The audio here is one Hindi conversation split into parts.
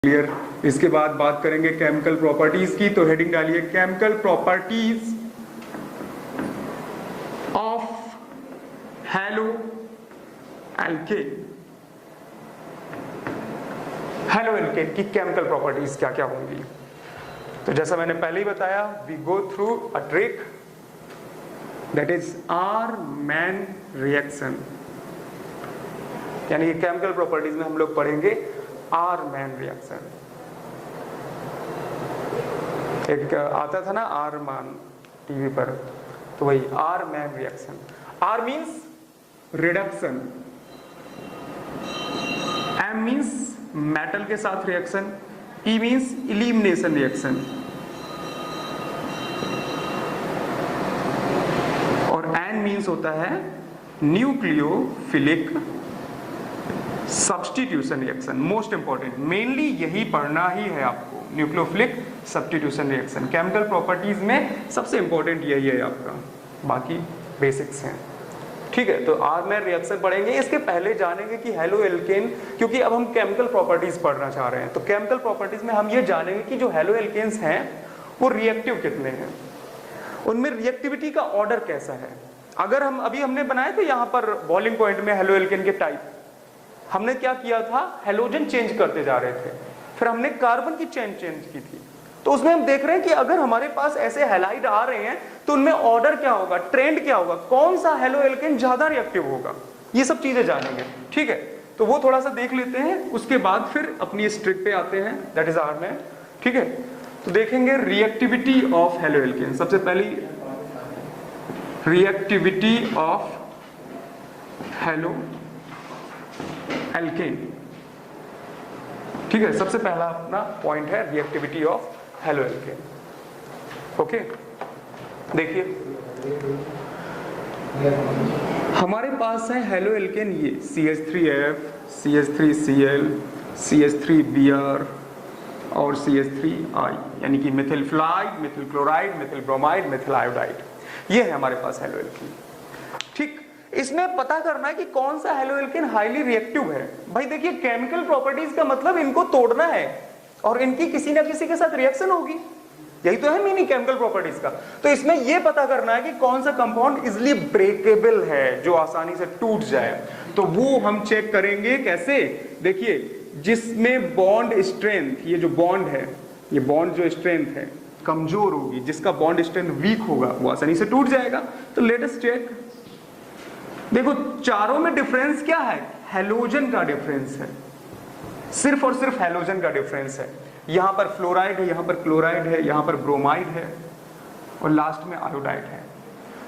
क्लियर। इसके बाद बात करेंगे केमिकल प्रॉपर्टीज की, तो हेडिंग डालिए chemical properties of haloalkane. Haloalkane की केमिकल प्रॉपर्टीज क्या क्या होंगी? तो जैसा मैंने पहले ही बताया, we go through a trick that is R man reaction, यानी केमिकल प्रॉपर्टीज में हम लोग पढ़ेंगे आर मैन रिएक्शन। एक आता था ना आर मान टीवी पर, तो वही R man reaction. R means reduction, M means metal के साथ reaction, E means elimination reaction, और एन मीन्स होता है nucleophilic substitution reaction. Most important, mainly यही पढ़ना ही है आपको, nucleophilic substitution reaction. Chemical properties में सबसे इंपॉर्टेंट यही है आपका, बाकी बेसिक्स हैं। ठीक है, तो आर मैन रिएक्शन पढ़ेंगे। इसके पहले जानेंगे कि हेलो एल्केन, क्योंकि अब हम केमिकल प्रॉपर्टीज पढ़ना चाह रहे हैं, तो केमिकल प्रॉपर्टीज में हम ये जानेंगे कि जो हेलो एल्केन्स हैं वो रिएक्टिव कितने हैं, उनमें रिएक्टिविटी का ऑर्डर कैसा है। अगर हम अभी हमने बनाए थे यहाँ पर बॉइलिंग पॉइंट में हेलो एल्केन के टाइप, हमने क्या किया था, हेलोजन चेंज करते जा रहे थे, फिर हमने कार्बन की चेन चेंज की थी। तो उसमें हम देख रहे हैं कि अगर हमारे पास ऐसे हैलाइड आ रहे हैं तो उनमें ऑर्डर क्या होगा, ट्रेंड क्या होगा, कौन सा हेलो एल्केन ज्यादा रिएक्टिव होगा, ये सब चीजें जानेंगे। ठीक है, तो वो थोड़ा सा देख लेते हैं, उसके बाद फिर अपनी इस ट्रिक पे आते हैं, दैट इज आर मैन। ठीक है, तो देखेंगे रिएक्टिविटी ऑफ हेलो एल्केन। सबसे पहली रिएक्टिविटी ऑफ हेलो एल्केन। ठीक है, सबसे पहला अपना पॉइंट है reactivity of halo alkane. Okay, देखिए हमारे पास है हेलो एल्केन, ये CH3F, CH3Cl, CH3Br और CH3I, यानी कि Mithil flied, Mithil chloride, Mithil bromide, Mithil iodide. ये है हमारे पास हेलो एल्केन। ठीक, इसमें पता करना है कि कौन सा हेलो एल्केन हाईली रिएक्टिव है। भाई देखिए, केमिकल प्रॉपर्टीज का मतलब इनको तोड़ना है और इनकी किसी ना किसी के साथ रिएक्शन होगी, यही तो है मीनिंग केमिकल प्रॉपर्टीज का। तो इसमें यह पता करना है कि कौन सा कंपाउंड इजिली ब्रेकेबल है, जो आसानी से टूट जाए। तो वो हम चेक करेंगे कैसे, देखिए जिसमें बॉन्ड स्ट्रेंथ, ये जो बॉन्ड है, ये बॉन्ड जो स्ट्रेंथ है कमजोर होगी, जिसका बॉन्ड स्ट्रेंथ वीक होगा वो आसानी से टूट जाएगा। तो लेट अस चेक। देखो चारों में डिफरेंस क्या है, हेलोजन का डिफरेंस है, सिर्फ और सिर्फ हेलोजन का डिफरेंस है। यहां पर फ्लोराइड है, यहां पर क्लोराइड है, यहां पर ब्रोमाइड है और लास्ट में आयोडाइड है।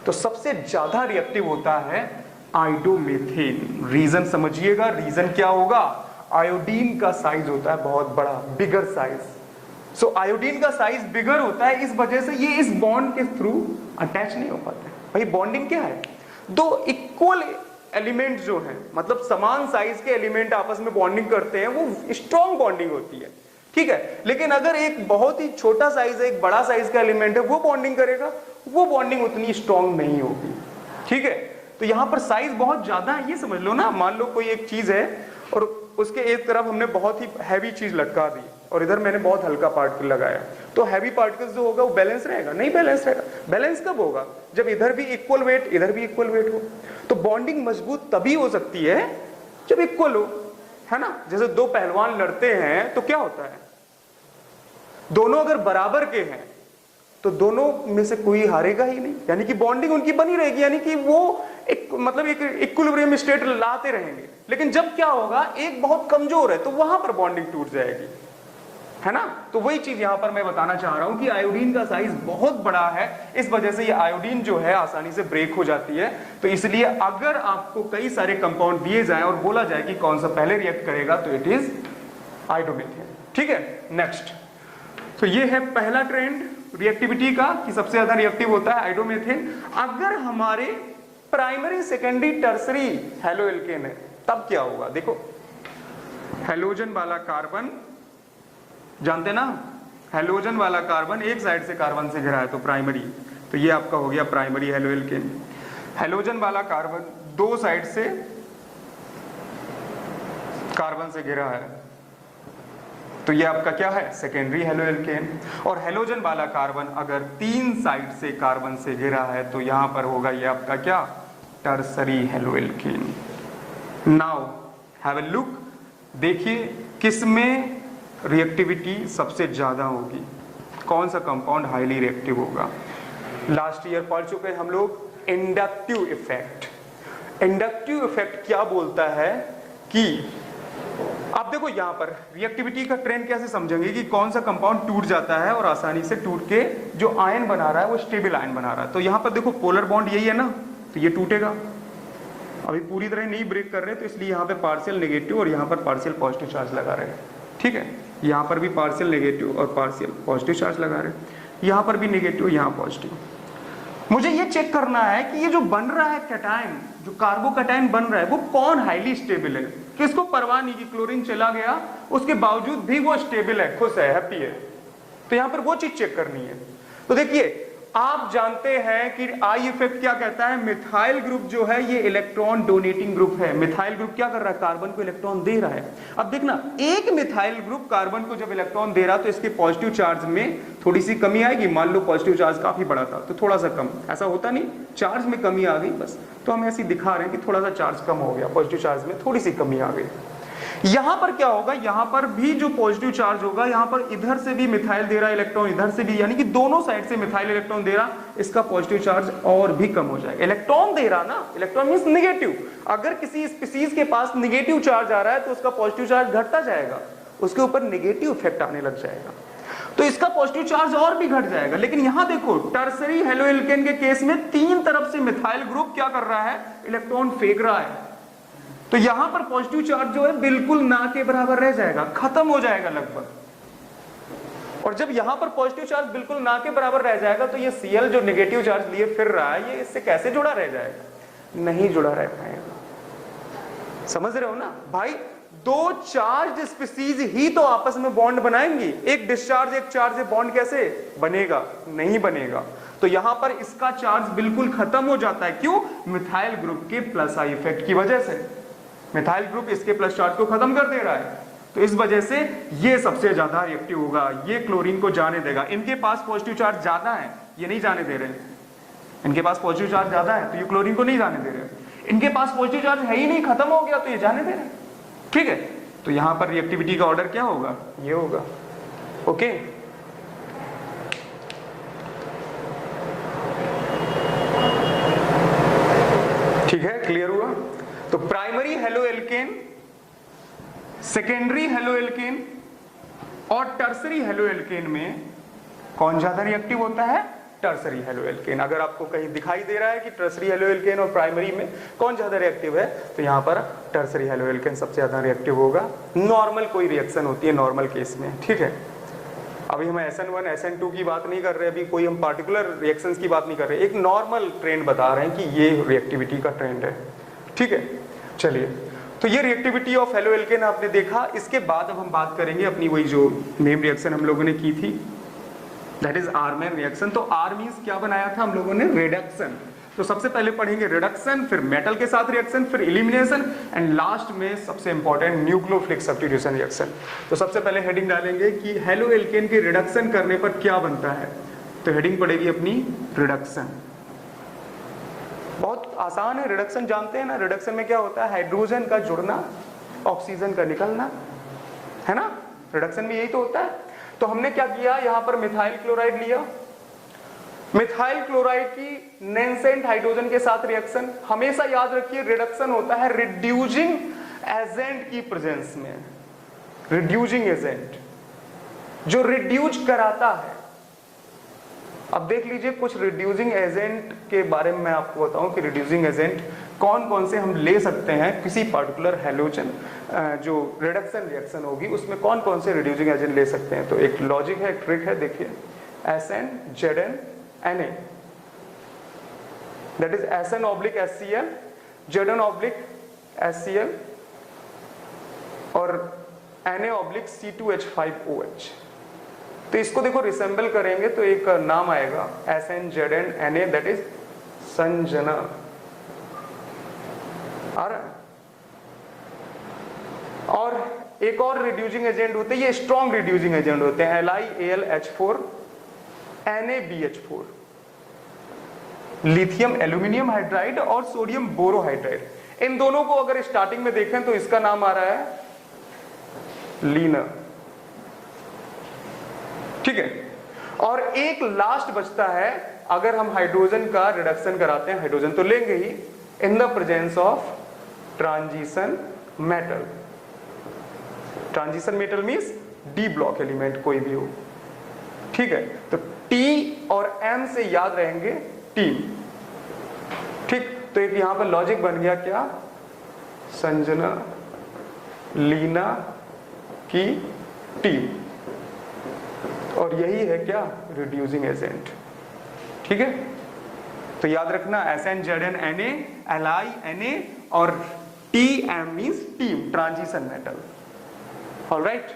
तो सबसे ज्यादा रिएक्टिव होता है आयोडोमेथेन। रीजन समझिएगा, रीजन क्या होगा, आयोडीन का साइज होता है बहुत बड़ा, बिगर साइज। सो आयोडीन का साइज बिगर होता है, इस वजह से ये इस बॉन्ड के थ्रू अटैच नहीं हो पाते। भाई बॉन्डिंग क्या है, दो इक्वल एलिमेंट जो हैं, मतलब समान साइज के एलिमेंट आपस में बॉन्डिंग करते हैं, वो स्ट्रॉन्ग बॉन्डिंग होती है। ठीक है, लेकिन अगर एक बहुत ही छोटा साइज है, एक बड़ा साइज का एलिमेंट है, वो बॉन्डिंग करेगा, वो बॉन्डिंग उतनी स्ट्रॉन्ग नहीं होगी। ठीक है, तो यहां पर साइज बहुत ज्यादा है, ये समझ लो ना। मान लो कोई एक चीज है और उसके एक तरफ हमने बहुत ही हैवी चीज लटका दी और इधर मैंने बहुत हल्का पार्टिकल लगाया, तो हैवी पार्टिकल जो होगा वो बैलेंस रहेगा, नहीं बैलेंस रहेगा। बैलेंस कब होगा, जब इधर भी इक्वल वेट, इधर भी इक्वल वेट हो। तो बॉन्डिंग मजबूत तभी हो सकती है जब इक्वल हो, है ना। जैसे दो पहलवान लड़ते हैं तो क्या होता है, दोनों अगर बराबर के हैं तो दोनों में से कोई हारेगा ही नहीं, यानी कि बॉन्डिंग उनकी बनी रहेगी, यानी कि वो एक मतलब एक इक्विलिब्रियम स्टेट लाते रहेंगे। लेकिन जब क्या होगा, एक बहुत कमजोर है तो वहां पर बॉन्डिंग टूट जाएगी, है ना। तो वही चीज यहां पर मैं बताना चाह रहा हूं कि आयोडीन का साइज बहुत बड़ा है, इस वजह से ये आयोडीन जो है आसानी से ब्रेक हो जाती है। तो इसलिए अगर आपको कई सारे कंपाउंड दिए जाएं और बोला जाए कि कौन सा पहले रिएक्ट करेगा, तो इट इज आयोडोमेथेन। ठीक है, नेक्स्ट। तो ये है पहला ट्रेंड रिएक्टिविटी का कि सबसे ज्यादा रिएक्टिव होता है आयोडोमेथेन। अगर हमारे primary, secondary, tertiary halo alkane है, तब क्या होगा, देखो हेलोजन वाला कार्बन, जानते ना, हेलोजन वाला कार्बन एक साइड से कार्बन से घिरा है तो प्राइमरी, तो ये आपका हो गया प्राइमरी हेलो एल्केन। हेलोजन वाला कार्बन दो साइड से कार्बन से घिरा है तो ये आपका क्या है, सेकेंडरी हेलो एल्केन। और हेलोजन वाला कार्बन अगर 3 साइड से कार्बन से घिरा है तो यहां पर होगा ये आपका क्या, tertiary halo alkane. Now have a look, देखिए किसमें रिएक्टिविटी सबसे ज्यादा होगी, कौन सा कंपाउंड हाईली रिएक्टिव होगा। लास्ट ईयर पढ़ चुके हैं हम लोग इंडक्टिव इफेक्ट। इंडक्टिव इफेक्ट क्या बोलता है कि आप देखो यहां पर रिएक्टिविटी का ट्रेंड कैसे समझेंगे कि कौन सा कंपाउंड टूट जाता है और आसानी से टूट के जो आयन बना रहा है वो स्टेबल आयन बना रहा है। तो यहां पर देखो पोलर बॉन्ड यही है ना, तो ये टूटेगा, अभी पूरी तरह नहीं ब्रेक कर रहे, तो इसलिए यहाँ पे पार्शियल नेगेटिव और यहाँ पर पार्शियल पॉजिटिव चार्ज लगा रहे हैं। ठीक है, यहाँ पर भी पार्शियल नेगेटिव और पार्शियल पॉजिटिव चार्ज लगा रहे हैं, यहाँ पर भी नेगेटिव, यहाँ पॉजिटिव। मुझे ये चेक करना है कि ये जो बन रहा है कैटायन, जो कार्बोकैटायन बन रहा है वो कौन हाईली स्टेबल है। किसको परवाह नहीं कि क्लोरीन चला गया उसके बावजूद भी वो स्टेबल है, खुश है, हैप्पी है। तो यहाँ पर वो चीज चेक करनी है। तो देखिए आप जानते हैं कि आई इफेक्ट क्या कहता है, मिथाइल ग्रुप जो है ये इलेक्ट्रॉन डोनेटिंग ग्रुप है। मिथाइल ग्रुप क्या कर रहा है, कार्बन को इलेक्ट्रॉन दे रहा है। अब देखना एक मिथाइल ग्रुप कार्बन को जब इलेक्ट्रॉन दे रहा तो इसके पॉजिटिव चार्ज में थोड़ी सी कमी आएगी। मान लो पॉजिटिव चार्ज काफी बड़ा था तो थोड़ा सा कम, ऐसा होता नहीं, चार्ज में कमी आ गई बस, तो हम ऐसे दिखा रहे हैं कि थोड़ा सा चार्ज कम हो गया, पॉजिटिव चार्ज में थोड़ी सी कमी आ गई। यहां पर क्या होगा, यहां पर भी जो पॉजिटिव चार्ज होगा, यहां पर इधर से भी मिथाइल दे रहा है इलेक्ट्रॉन, इधर से भी, यानी कि दोनों साइड से मिथाइल इलेक्ट्रॉन दे रहा, इसका पॉजिटिव चार्ज और भी कम हो जाएगा। इलेक्ट्रॉन दे रहा ना, इलेक्ट्रॉन मींस नेगेटिव। अगर किसी स्पीसीज के पास नेगेटिव चार्ज आ रहा है तो उसका पॉजिटिव चार्ज घटता जाएगा, उसके ऊपर नेगेटिव इफेक्ट आने लग जाएगा, तो इसका पॉजिटिव चार्ज और भी घट जाएगा। लेकिन यहां देखो टर्सरी हेलो एल्केन के केस में तीन तरफ से मिथाइल ग्रुप क्या कर रहा है, इलेक्ट्रॉन फेंक रहा है, तो यहां पर पॉजिटिव चार्ज जो है बिल्कुल ना के बराबर रह जाएगा, खत्म हो जाएगा लगभग। और जब यहां पर पॉजिटिव चार्ज बिल्कुल ना के बराबर रह जाएगा तो ये Cl जो नेगेटिव चार्ज लिए फिर रहा है, ये इससे कैसे जुड़ा रह जाएगा, नहीं जुड़ा रह पाएगा। समझ रहे हो ना भाई, दो चार्ज स्पीसीज ही तो आपस में बॉन्ड बनाएंगी, एक डिस्चार्ज एक चार्ज से बॉन्ड कैसे बनेगा, नहीं बनेगा। तो यहां पर इसका चार्ज बिल्कुल खत्म हो जाता है, क्यों, मिथाइल ग्रुप के प्लस आई इफेक्ट की वजह से। मिथाइल ग्रुप इसके प्लस चार्ज को खत्म कर दे रहा है, तो इस वजह से ये सबसे ज्यादा रिएक्टिव होगा, ये क्लोरीन को जाने देगा। इनके पास पॉजिटिव चार्ज ज्यादा है, ये नहीं जाने दे रहे, इनके पास पॉजिटिव चार्ज ज्यादा है तो ये क्लोरीन को नहीं जाने दे रहे। इनके पास पॉजिटिव चार्ज है ही नहीं, खत्म हो गया तो ये जाने दे रहे। ठीक है, तो यहां पर रिएक्टिविटी का ऑर्डर क्या होगा, ये होगा। ओके, ठीक है, क्लियर हुआ। तो primary halo alkane, secondary halo alkane और टर्सरी हेलो एल्केन में कौन ज्यादा रिएक्टिव होता है, टर्सरी हेलो एल्केन। अगर आपको कहीं दिखाई दे रहा है कि टर्सरी हेलो एल्केन और प्राइमरी में कौन ज्यादा रिएक्टिव है, तो यहां पर टर्सरी हेलो एल्केन सबसे ज्यादा रिएक्टिव होगा। नॉर्मल कोई रिएक्शन होती है नॉर्मल केस में, ठीक है। अभी हम SN1 SN2 की बात नहीं कर रहे, अभी कोई हम पार्टिकुलर रिएक्शंस की बात नहीं कर रहे, एक नॉर्मल ट्रेंड बता रहे हैं कि ये रिएक्टिविटी का ट्रेंड है। ठीक है, चलिए, तो ये रिएक्टिविटी ऑफ हेलो एल्केन आपने देखा। इसके बाद अब हम बात करेंगे अपनी वही जो नेम रिएक्शन हम लोगों ने की थी, दैट इज आरमैन रिएक्शन। तो आर मींस क्या बनाया था हम लोगों ने, रिडक्शन। तो सबसे पहले पढ़ेंगे रिडक्शन, फिर मेटल के साथ रिएक्शन, फिर एलिमिनेशन एंड लास्ट में सबसे इंपॉर्टेंट न्यूक्लियोफिलिक सब्स्टिट्यूशन रिएक्शन। तो सबसे पहले हेडिंग डालेंगे कि हेलो एल्केन के रिडक्शन करने पर क्या बनता है, तो हेडिंग पड़ेगी अपनी रिडक्शन। बहुत आसान है रिडक्शन, जानते हैं ना, रिडक्शन में क्या होता है, हाइड्रोजन का जुड़ना, ऑक्सीजन का निकलना, है ना, रिडक्शन में यही तो होता है। तो हमने क्या किया, यहां पर मिथाइल क्लोराइड लिया, मिथाइल क्लोराइड की नेसेंट हाइड्रोजन के साथ रिएक्शन। हमेशा याद रखिए रिडक्शन होता है रिड्यूसिंग एजेंट की प्रेजेंस में, रिड्यूसिंग एजेंट जो रिड्यूस कराता है। अब देख लीजिए कुछ रिड्यूसिंग एजेंट के बारे में मैं आपको बताऊं कि रिड्यूसिंग एजेंट कौन कौन से हम ले सकते हैं किसी पर्टिकुलर हैलोजन जो रिडक्शन रिएक्शन होगी उसमें कौन कौन से रिड्यूसिंग एजेंट ले सकते हैं। तो एक लॉजिक है, एक ट्रिक है, देखिए SN ZN Na, that is SN oblique HCl, ZN oblique HCl और Na ऑब्लिक C2H5OH। तो इसको देखो रिसेंबल करेंगे तो एक नाम आएगा SN ZN Na, that is Sanjana. आ रहा है। और एक और रिड्यूसिंग एजेंट होते हैं, ये स्ट्रॉन्ग रिड्यूसिंग एजेंट होते हैं, LiAlH4 NaBH4, lithium aluminium hydride और सोडियम बोरोहाइड्राइड। इन दोनों को अगर स्टार्टिंग में देखें तो इसका नाम आ रहा है लीना, ठीक है। और एक लास्ट बचता है, अगर हम हाइड्रोजन का रिडक्शन कराते हैं, हाइड्रोजन तो लेंगे ही, in the presence of transition metal. Transition metal means D block element कोई भी हो, ठीक है। तो टी और एम से याद रहेंगे टीम, ठीक। तो एक यहां पर लॉजिक बन गया क्या, संजना लीना की टीम, और यही है क्या, रिड्यूसिंग एजेंट, ठीक है। तो याद रखना SnZnNa LiNa और Tm means team, transition metal, alright.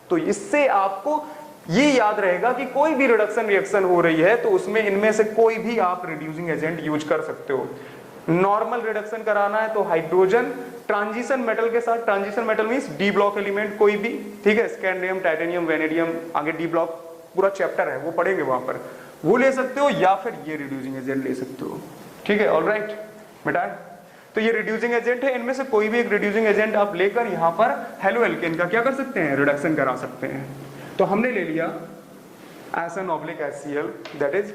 तो इससे आपको ये याद रहेगा कि कोई भी रिडक्शन रिएक्शन हो रही है तो उसमें इनमें से कोई भी आप रिड्यूसिंग एजेंट यूज कर सकते हो। नॉर्मल रिडक्शन कराना है तो हाइड्रोजन ट्रांजिशन मेटल के साथ, transition metal means D block element कोई भी, ठीक है। स्कैंडियम, टाइटेनियम, वेनेडियम, आगे डी ब्लॉक पूरा चैप्टर है वो पढ़ेंगे वहां पर, वो ले सकते हो, या फिर ये रिड्यूसिंग एजेंट ले सकते हो, ठीक है, ऑलराइट बेटा। तो ये रिड्यूसिंग एजेंट है, इनमें से कोई भी एक रिड्यूसिंग एजेंट आप लेकर यहां पर हेलो एल्केन का क्या कर सकते हैं, रिडक्शन करा सकते हैं। तो हमने ले लिया SN/HCl, that is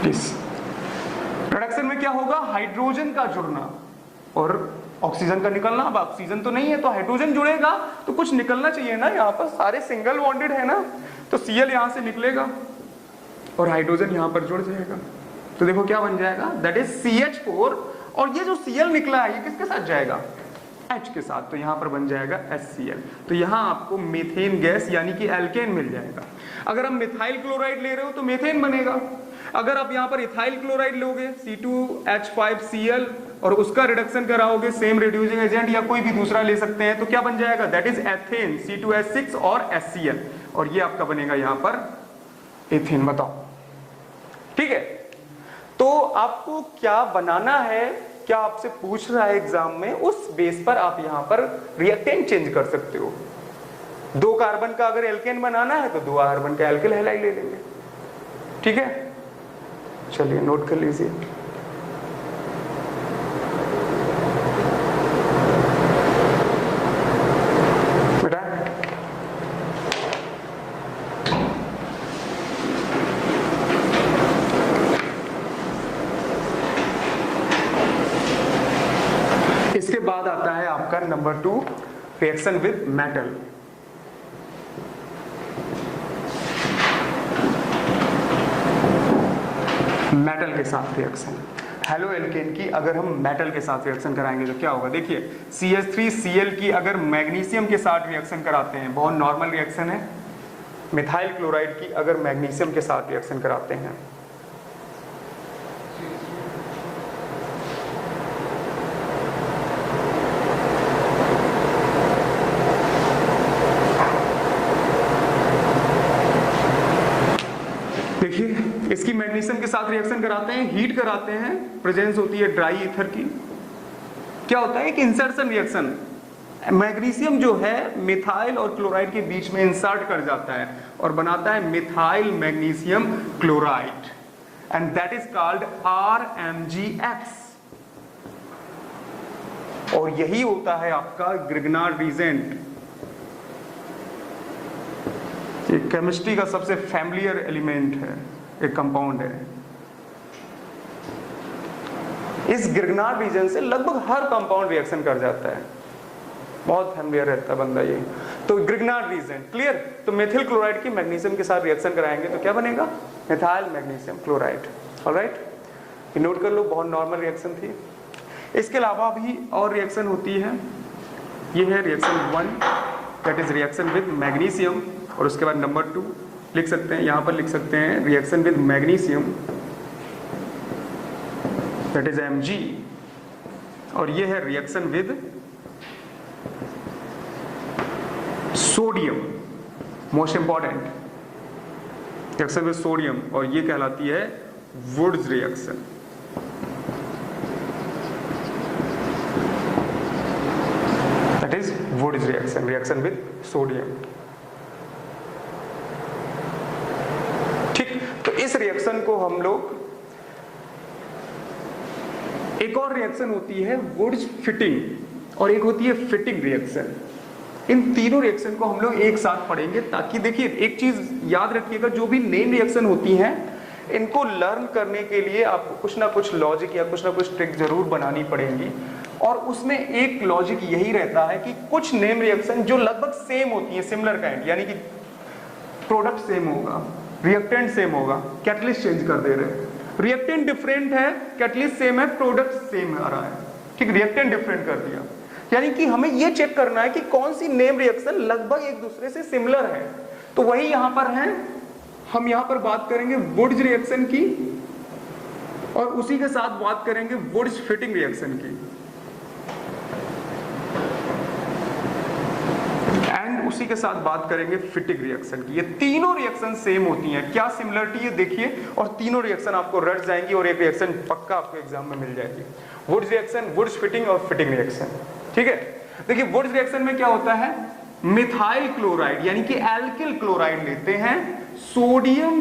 this. Reduction में क्या होगा, हाइड्रोजन का जुड़ना और ऑक्सीजन का निकलना। अब ऑक्सीजन तो नहीं है तो हाइड्रोजन जुड़ेगा तो कुछ निकलना चाहिए ना, यहाँ पर सारे सिंगल बॉन्डेड है ना, तो Cl यहां से निकलेगा और हाइड्रोजन यहां पर जुड़ जाएगा। तो देखो क्या बन जाएगा, दैट इज CH4, और ये जो Cl निकला है ये किसके साथ जाएगा, H के साथ, तो यहां पर बन जाएगा HCl। तो यहां आपको मीथेन गैस यानी कि एल्केन मिल जाएगा। अगर हम मिथाइल क्लोराइड ले रहे हो तो मीथेन बनेगा। अगर आप यहां पर इथाइल क्लोराइड लोगे C2H5Cl और उसका रिडक्शन कराओगे सेम रिड्यूसिंग एजेंट या कोई भी दूसरा ले सकते हैं, तो क्या बन जाएगा, दैट इज एथेन C2H6 और HCl, और ये आपका बनेगा यहां पर एथेन। बताओ, ठीक है। तो आपको क्या बनाना है, क्या आपसे पूछ रहा है एग्जाम में, उस बेस पर आप यहां पर रिएक्टेंट चेंज कर सकते हो। 2 कार्बन का अगर एल्केन बनाना है तो 2 कार्बन का एल्किल हैलाइड ले लेंगे, ठीक है। चलिए नोट कर लीजिए। बेटा इसके बाद आता है आपका number 2, reaction with metal. Metal के साथ रिएक्शन, हेलो एल्केन की अगर हम मेटल के साथ रिएक्शन कराएंगे तो क्या होगा, देखिए CH3Cl की अगर मैग्नीशियम के साथ रिएक्शन कराते हैं, बहुत नॉर्मल रिएक्शन है। मिथाइल क्लोराइड की अगर मैग्नीशियम के साथ रिएक्शन कराते हैं, देखिए इसकी मैग्नीशियम के साथ रिएक्शन कराते हैं, हीट कराते हैं, प्रेजेंस होती है ड्राई ईथर की। क्या होता है कि इंसर्शन रिएक्शन, मैग्नीशियम जो है मिथाइल और क्लोराइड के बीच में इंसर्ट कर जाता है और बनाता है methyl magnesium chloride, and that is called RMgX। और यही होता है आपका ग्रिग्नार्ड रीजेंट। ये केमिस्ट्री का सबसे फैमिलियर एलिमेंट है, एक कंपाउंड है। इस ग्रिग्नार्ड रीजन से लगभग हर कंपाउंड रिएक्शन कर जाता है, बहुत फैमिलियर रहता है बंदा ये। तो ग्रिग्नार्ड रीजन क्लियर। तो मेथिल क्लोराइड की मैग्नीशियम के साथ रिएक्शन कराएंगे तो क्या बनेगा, मिथाइल मैग्नीशियम क्लोराइड, ऑलराइट। ये नोट कर लो, बहुत नॉर्मल रिएक्शन थी। इसके अलावा भी और रिएक्शन होती है, ये है reaction 1, that is reaction with magnesium, और उसके बाद नंबर 2 लिख सकते हैं, यहां पर लिख सकते हैं reaction with magnesium, that is Mg, और ये है reaction with sodium, most important reaction with sodium, और ये कहलाती है Wurtz reaction. Is Wurtz reaction, reaction with sodium. ठीक, तो इस रिएक्शन को हम लोग, एक और रिएक्शन होती है वुड्स फिटिंग और एक होती है फिटिंग रिएक्शन। इन तीनों रिएक्शन को हम लोग एक साथ पढ़ेंगे, ताकि देखिए एक चीज याद रखिएगा, जो भी नेम रिएक्शन होती हैं इनको लर्न करने के लिए आपको कुछ ना कुछ लॉजिक या कुछ ना कुछ ट्रिक जरूर बनानी पड़ेगी। और उसमें एक लॉजिक यही रहता है कि कुछ नेम रिएक्शन जो लगभग सेम होती है, सिमिलर काइंड, यानी कि प्रोडक्ट सेम होगा, रिएक्टेंट सेम होगा, कैटलिस्ट चेंज कर दे रहे हैं, रिएक्टेंट डिफरेंट है, कैटलिस्ट सेम है, प्रोडक्ट सेम आ रहा है। ठीक, रिएक्टेंट डिफरेंट कर दिया, यानी कि हमें यह चेक करना है कि कौन सी नेम रिएक्शन लगभग एक दूसरे से सिमिलर है। तो वही यहां पर है, हम यहां पर बात करेंगे वुड्स रिएक्शन की और उसी के साथ बात करेंगे वुड्स फिटिंग रिएक्शन की, एंड उसी के साथ बात करेंगे फिटिंग रिएक्शन की। ये तीनों रिएक्शन सेम होती हैं, क्या सिमिलरिटी है देखिए, और तीनों रिएक्शन आपको रट जाएंगी और एक रिएक्शन पक्का आपको एग्जाम में मिल जाएगी, वुड्स रिएक्शन, वुड्स फिटिंग और फिटिंग रिएक्शन। ठीक है, देखिए वुड्स रिएक्शन में क्या होता है, मिथाइल क्लोराइड यानी कि एल्किल क्लोराइड लेते हैं, सोडियम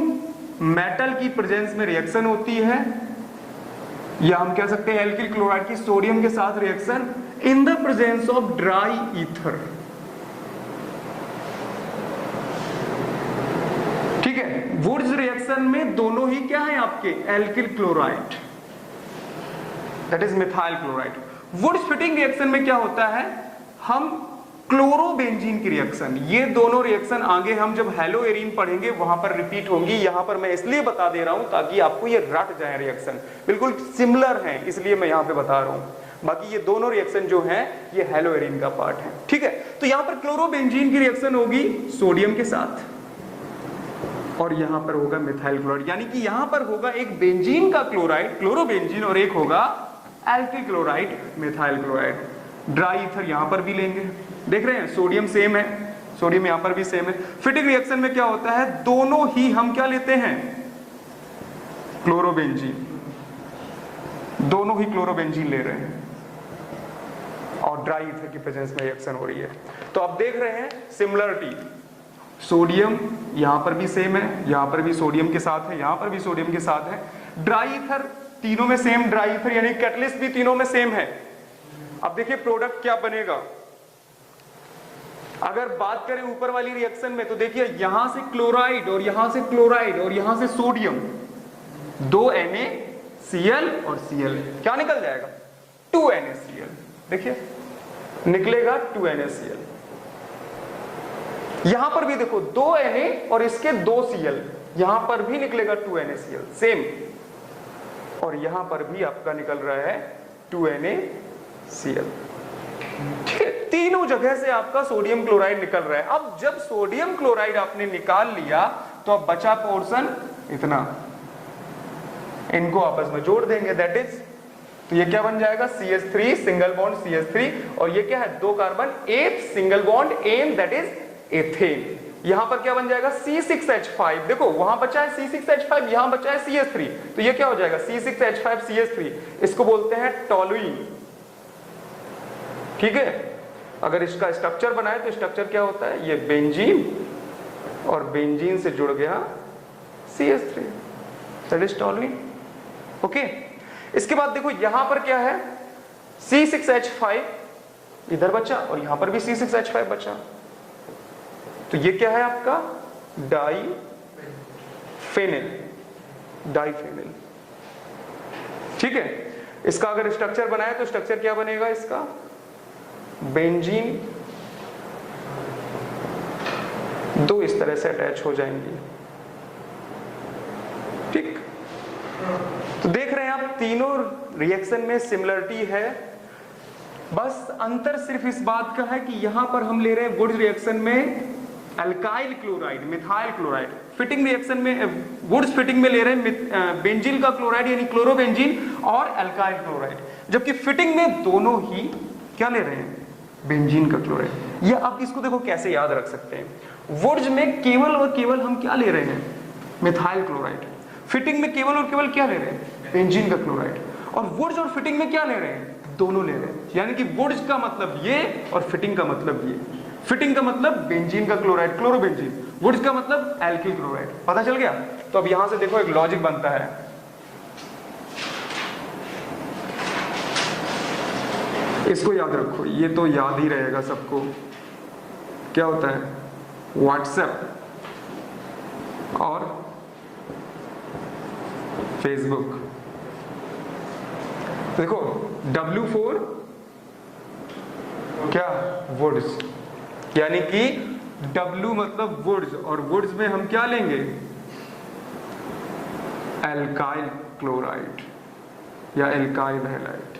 मेटल की प्रेजेंस में रिएक्शन होती है, या हम कह सकते हैं एल्किल क्लोराइड की सोडियम के साथ reaction in the presence of dry ether. ठीक है, वुड्स रिएक्शन में दोनों ही क्या है आपके, alkyl chloride, that is methyl chloride. Wurtz Fittig reaction में क्या होता है, हम क्लोरोबेंजीन की रिएक्शन, ये दोनों रिएक्शन आगे हम जब हेलोएरीन पढ़ेंगे वहां पर रिपीट होंगी, यहां पर मैं इसलिए बता दे रहा हूं ताकि आपको ये रट जाए, रिएक्शन बिल्कुल सिमिलर हैं इसलिए मैं यहां पे बता रहा हूं। बाकी ये दोनों रिएक्शन जो हैं ये हेलोएरीन का पार्ट है। ठीक है, तो यहां पर क्लोरोबेंजीन की रिएक्शन होगी सोडियम के साथ और यहां पर होगा मिथाइल क्लोराइड, यानी कि यहां पर होगा एक बेंजीन का क्लोराइड क्लोरोबेंजीन और एक होगा alkyl chloride methyl chloride. Dry ether यहां पर भी लेंगे, देख रहे हैं सोडियम सेम है, सोडियम यहां पर भी सेम है। फिटिंग रिएक्शन में क्या होता है, दोनों ही हम क्या लेते हैं, क्लोरोबेंजीन, दोनों ही क्लोरोबेंजीन ले रहे हैं और ड्राई ईथर की प्रेजेंस में रिएक्शन हो रही है। तो आप देख रहे हैं सिमिलरिटी, सोडियम यहां पर भी सेम है, यहां पर भी सोडियम के साथ है, यहां पर भी सोडियम के साथ है, ड्राई ईथर तीनों में सेम, ड्राई ईथर यानी कैटलिस्ट भी तीनों में सेम है। अब देखिए प्रोडक्ट क्या बनेगा, अगर बात करें ऊपर वाली रिएक्शन में तो देखिए यहां से क्लोराइड और यहां से क्लोराइड और यहां से सोडियम, दो NaCl और Cl, क्या निकल जाएगा 2NaCl, देखिए निकलेगा 2NaCl। यहां पर भी देखो 2 Na और इसके 2 Cl, यहां पर भी निकलेगा 2NaCl सेम, और यहां पर भी आपका निकल रहा है 2NaCl। ठीक है, तीनों जगह से आपका सोडियम क्लोराइड निकल रहा है। अब जब सोडियम क्लोराइड आपने निकाल लिया तो अब बचा पोर्शन इतना, इनको आपस में जोड़ देंगे, दैट इज, तो ये क्या बन जाएगा CH3 सिंगल बॉन्ड CH3 और ये क्या है 2 carbon 8 single bond ane, that is ethane. यहां पर क्या बन जाएगा C6H5, देखो वहां बचा है C6H5, यहां बचा है CH3, तो ये क्या हो जाएगा C6H5 CH3, इसको बोलते हैं टॉलुइन। ठीक है, अगर इसका स्ट्रक्चर बनाए तो स्ट्रक्चर क्या होता है, ये बेंजीन और बेंजीन से जुड़ गया CH3, that is toluene. Okay, इसके बाद देखो यहां पर क्या है C6H5 इधर बचा और यहां पर भी C6H5 बचा, तो ये क्या है आपका डाइफेनिल, डाइफेनिल। ठीक है, इसका अगर स्ट्रक्चर बनाए तो स्ट्रक्चर क्या बनेगा इसका, बेंजीन दो इस तरह से अटैच हो जाएंगी। ठीक, तो देख रहे हैं आप तीनों रिएक्शन में सिमिलरिटी है, बस अंतर सिर्फ इस बात का है कि यहां पर हम ले रहे हैं वुड्स रिएक्शन में alkyl chloride methyl chloride, fitting reaction में वुड्स फिटिंग में ले रहे हैं बेंजीन का क्लोराइड यानी क्लोरोबेंजीन और अल्काइल क्लोराइड, जबकि फिटिंग में दोनों ही क्या ले रहे हैं बेंजीन का क्लोराइड। ये आप इसको देखो कैसे याद रख सकते हैं, वुड्स में केवल और केवल हम क्या ले रहे हैं मिथाइल क्लोराइड, फिटिंग में केवल और केवल क्या ले रहे हैं बेंजीन का क्लोराइड, और वुड्स और फिटिंग में क्या ले रहे हैं दोनों ले रहे हैं, यानी कि वुड्स का मतलब ये और फिटिंग का मतलब ये। फिटिंग का मतलब बेंजीन का क्लोराइड, क्लोरोबेंजीन। वुड्स का मतलब एल्किल क्लोराइड। पता चल गया? तो अब यहां से देखो एक लॉजिक बनता है, इसको याद रखो, ये तो याद ही रहेगा सबको। क्या होता है? व्हाट्सएप और फेसबुक। देखो W4 क्या? वुड्स, यानी कि W मतलब वुड्स, और वुड्स में हम क्या लेंगे? एल्काइल क्लोराइड या एल्काइल हैलाइड।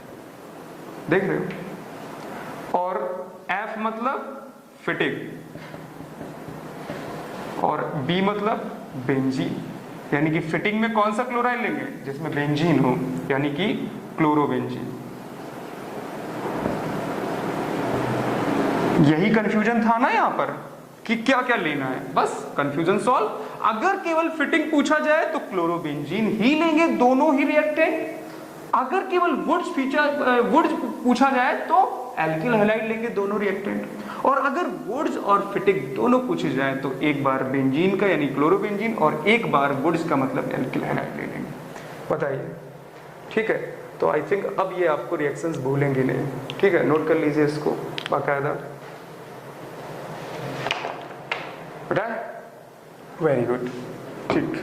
देख रहे हो? और F मतलब फिटिंग, और B मतलब बेंजीन, यानी कि फिटिंग में कौन सा क्लोराइड लेंगे? जिसमें बेंजीन हो, यानी कि क्लोरोबेंजीन। यही कंफ्यूजन था ना यहाँ पर कि क्या क्या लेना है, बस कंफ्यूजन सॉल्व। अगर केवल फिटिंग पूछा जाए तो क्लोरोबेंजीन ही लेंगे, दोनों ही रिएक्टेंट। अगर केवल वुड्स पूछा जाए तो एल्किल हैलाइड लेंगे, दोनों रिएक्टेंट। और अगर वुड्स और फिटिंग दोनों पूछे जाए तो एक बार बेंजीन का यानी क्लोरोबेंजीन और एक बार वुड्स का मतलब एल्किल हैलाइड ले लेंगे। बताइए, ठीक है? तो आई थिंक अब ये आपको रिएक्शंस भूलेंगे नहीं, ठीक है? नोट कर लीजिए इसको बाकायदा। बेटा वेरी गुड, ठीक।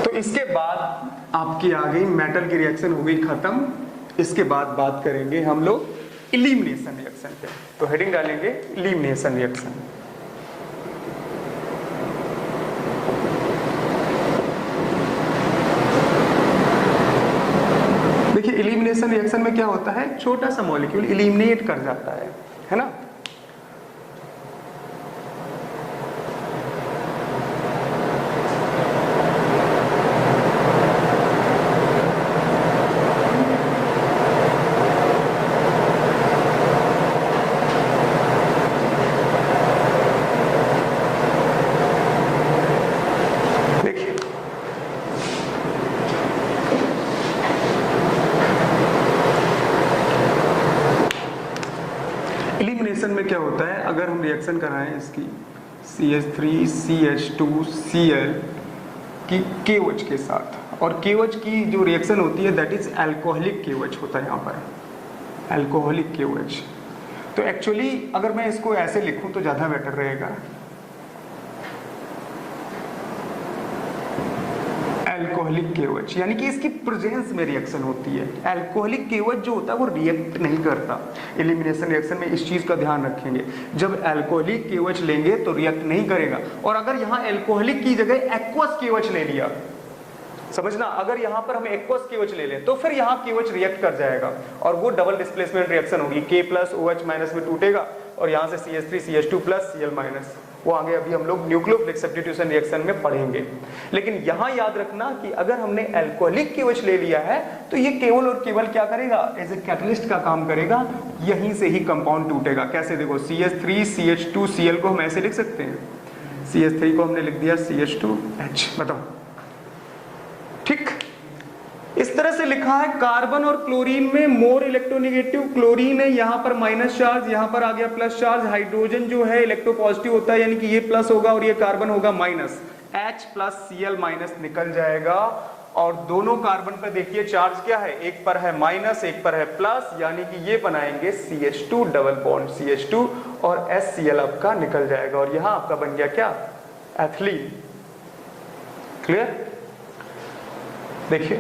तो इसके बाद आपकी आ गई मेटल की रिएक्शन, हो गई खत्म। इसके बाद बात करेंगे हम लोग इलिमिनेशन रिएक्शन पे। तो हेडिंग डालेंगे इलिमिनेशन रिएक्शन। देखिए इलिमिनेशन रिएक्शन में क्या होता है, छोटा सा मॉलिक्यूल इलिमिनेट कर जाता है ना? में क्या होता है, अगर हम रिएक्शन कराएं इसकी CH3CH2Cl की KOH के साथ, और KOH की जो रिएक्शन होती है दैट इज अल्कोहलिक KOH होता है यहाँ पर, अल्कोहलिक KOH। तो एक्चुअली अगर मैं इसको ऐसे लिखूं तो ज़्यादा बेटर रहेगा, अल्कोहलिक KOH, यानी कि इसकी प्रेजेंस में रिएक्शन होती है। अल्कोहलिक KOH जो होता है वो रिएक्ट नहीं करता। एलिमिनेशन रिएक्शन में इस चीज का ध्यान रखेंगे, जब अल्कोहलिक KOH लेंगे तो रिएक्ट नहीं करेगा। और अगर यहाँ अल्कोहलिक की जगह एक्वस KOH ले लिया, समझना, अगर यहाँ पर हम एक्वस KOH ले लें तो फिर यहाँ KOH रिएक्ट कर जाएगा और वो डबल डिस्प्लेसमेंट रिएक्शन होगी, K प्लस OH माइनस में टूटेगा और यहाँ से CH3CH2 प्लस Cl माइनस, वो आगे अभी हम लोग न्यूक्लियोफिलिक सब्स्टिट्यूशन रिएक्शन में पढ़ेंगे। लेकिन यहाँ याद रखना कि अगर हमने अल्कोहलिक KOH ले लिया है तो ये केवल और केवल क्या करेगा, एज ए कैटलिस्ट का काम करेगा, यहीं से ही कंपाउंड टूटेगा। कैसे? देखो CH3CH2Cl को हम ऐसे लिख सकते हैं, CH3 को हमने लिख दिया CH2H, बताओ, ठीक? इस तरह से लिखा है। कार्बन और क्लोरीन में मोर इलेक्ट्रोनेगेटिव, क्लोरीन है यहाँ पर माइनस चार्ज, यहाँ पर आ गया प्लस चार्ज। हाइड्रोजन जो है इलेक्ट्रोपॉजिटिव होता है, यानी कि ये प्लस होगा और ये कार्बन होगा minus, H plus Cl minus निकल जाएगा। और दोनों कार्बन पर देखिए चार्ज क्या है, एक पर है माइनस एक पर है प्लस, यानी कि ये बनाएंगे CH2 डबल बॉन्ड CH2 और HCl आपका निकल जाएगा और यहाँ आपका बन गया क्या, एथिलीन। क्लियर? देखिए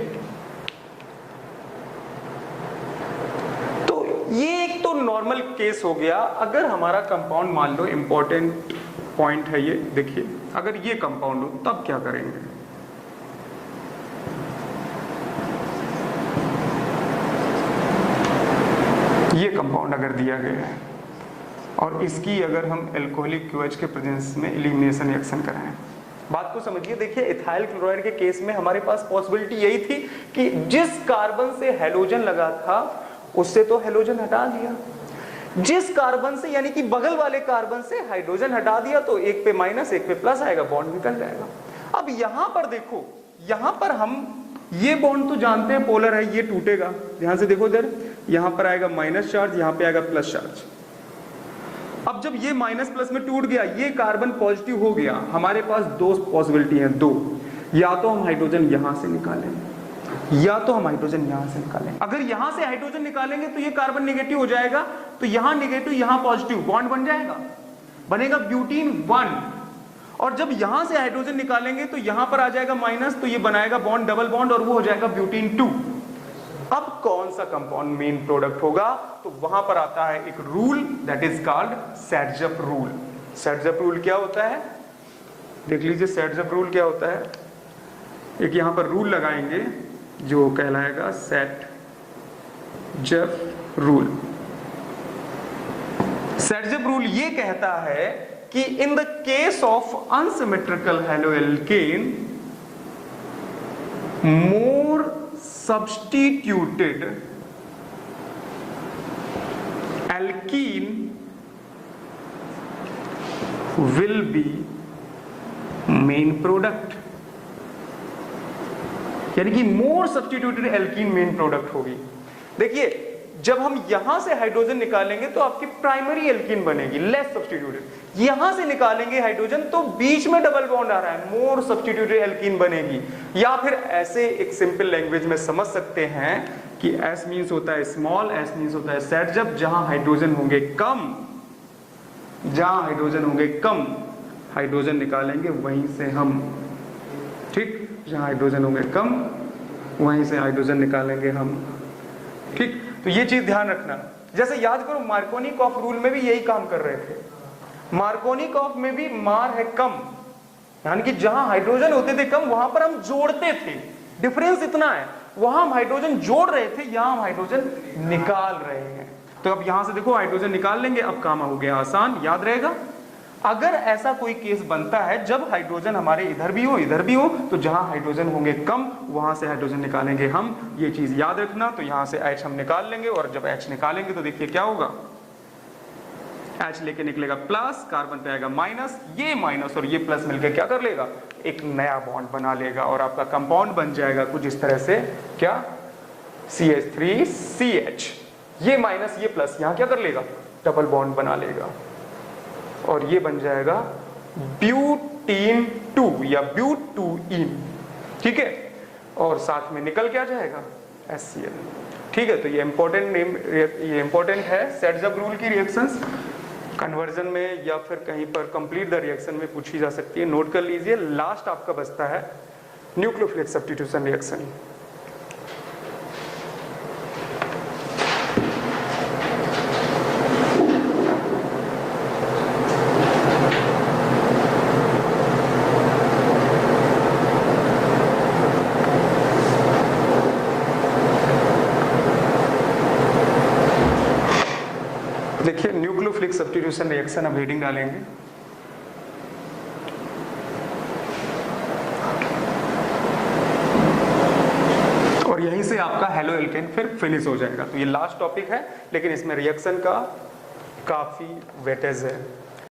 ये एक तो नॉर्मल केस हो गया। अगर हमारा कंपाउंड, मान लो इंपॉर्टेंट पॉइंट है ये, देखिए अगर ये कंपाउंड हो तब क्या करेंगे। ये कंपाउंड अगर दिया गया है और इसकी अगर हम अल्कोहलिक KOH के प्रेजेंस में एलिमिनेशन रिएक्शन कराएं, बात को समझिए। देखिए इथाइल क्लोराइड के केस में हमारे पास पॉसिबिलिटी यही थी कि जिस कार्बन से हैलोजन लगा था उससे तो हैलोजन हटा दिया, जिस कार्बन से यानी कि बगल वाले कार्बन से हाइड्रोजन हटा दिया तो एक पे माइनस एक पे प्लस आएगा, बॉन्ड निकल जाएगा। अब यहां पर देखो, यहां पर हम ये बॉन्ड तो जानते हैं पोलर है, ये टूटेगा। ध्यान से देखो इधर, यहां पर आएगा माइनस चार्ज, यहां पे आएगा प्लस चार्ज। अब जब ये माइनस प्लस में टूट गया, ये कार्बन पॉजिटिव हो गया, हमारे पास दो पॉसिबिलिटी है, दो, या तो हम हाइड्रोजन यहां से निकालेंगे या तो हम हाइड्रोजन यहां से निकालेंगे। अगर यहां से हाइड्रोजन निकालेंगे तो ये कार्बन नेगेटिव हो जाएगा, तो यहां नेगेटिव यहां पॉजिटिव, बॉन्ड बन जाएगा, बनेगा ब्यूटीन 1। और जब यहां से हाइड्रोजन निकालेंगे तो यहां पर आ जाएगा माइनस, तो ये बनाएगा बॉन्ड, डबल बॉन्ड, और वो हो जाएगा ब्यूटीन 2। अब कौन सा कंपाउंड मेन प्रोडक्ट होगा, तो वहां पर आता है एक rule, that is called Saytzeff rule. Saytzeff rule क्या होता है, देख लीजिए सैडजप रूल क्या होता है। एक यहां पर रूल लगाएंगे जो कहलाएगा सैडजप रूल। सैडजप रूल ये कहता है कि in the case of unsymmetrical haloalkane, more substituted alkene will be main product, यानी कि मोर सब्स्टिट्यूटेड एल्कीन मेन प्रोडक्ट होगी। देखिए जब हम यहां से हाइड्रोजन निकालेंगे तो आपकी प्राइमरी एल्कीन बनेगी, लेस सब्स्टिट्यूटेड। यहां से निकालेंगे हाइड्रोजन तो बीच में डबल बॉन्ड आ रहा है, मोर सब्स्टिट्यूटेड एल्कीन बनेगी। या फिर ऐसे एक सिंपल लैंग्वेज में समझ सकते हैं कि S मींस होता है स्मॉल, S मींस होता है सैडजप, जहां हाइड्रोजन होंगे कम, जहां हाइड्रोजन होंगे कम, हाइड्रोजन निकालेंगे वहीं से हम, ठीक, जहां हाइड्रोजन होंगे कम वहीं से हाइड्रोजन निकालेंगे हम, ठीक। तो ये चीज ध्यान रखना। जैसे याद करो मार्कोनिकॉफ रूल में भी यही काम कर रहे थे। मार्कोनिकॉफ में भी मार है कम, यानी कि जहां हाइड्रोजन होते थे कम वहां पर हम जोड़ते थे, डिफरेंस इतना है, वहां हम हाइड्रोजन जोड़ रहे थे, यहां हम हाइड्रोजन निकाल रहे हैं। तो अब यहां से देखो हाइड्रोजन निकाल लेंगे, अब काम हो गया आसान, याद रहेगा। अगर ऐसा कोई केस बनता है जब हाइड्रोजन हमारे इधर भी हो इधर भी हो, तो जहां हाइड्रोजन होंगे कम वहां से हाइड्रोजन निकालेंगे हम, ये चीज याद रखना। तो यहां से H हम निकाल लेंगे, और जब H निकालेंगे तो देखिए क्या होगा, H लेके निकलेगा प्लस, कार्बन पे आएगा माइनस, ये माइनस और ये प्लस मिलकर क्या कर लेगा, एक नया बॉन्ड बना लेगा, और आपका कंपाउंड बन जाएगा कुछ इस तरह से, क्या, CH3CH। ये माइनस ये प्लस यहां क्या कर लेगा, डबल बॉन्ड बना लेगा, और ये बन जाएगा ब्यूटीन 2 या ब्यूटूइन, ठीक है। और साथ में निकल क्या जाएगा, HCl, ठीक है। तो ये इंपॉर्टेंट है सैडजप रूल की रिएक्शंस कन्वर्जन में या फिर कहीं पर कंप्लीट द रिएक्शन में पूछी जा सकती है, नोट कर लीजिए। लास्ट आपका बचता है न्यूक्लियोफिलिक सब्स्टिट्यूशन रिएक्शन। देखिए न्यूक्लियोफिलिक सब्स्टिट्यूशन रिएक्शन, अब हेडिंग डालेंगे। और यहीं से आपका हैलोएल्केन फिर फिनिश हो जाएगा। तो ये लास्ट टॉपिक है, लेकिन इसमें रिएक्शन का काफी वेटेज है।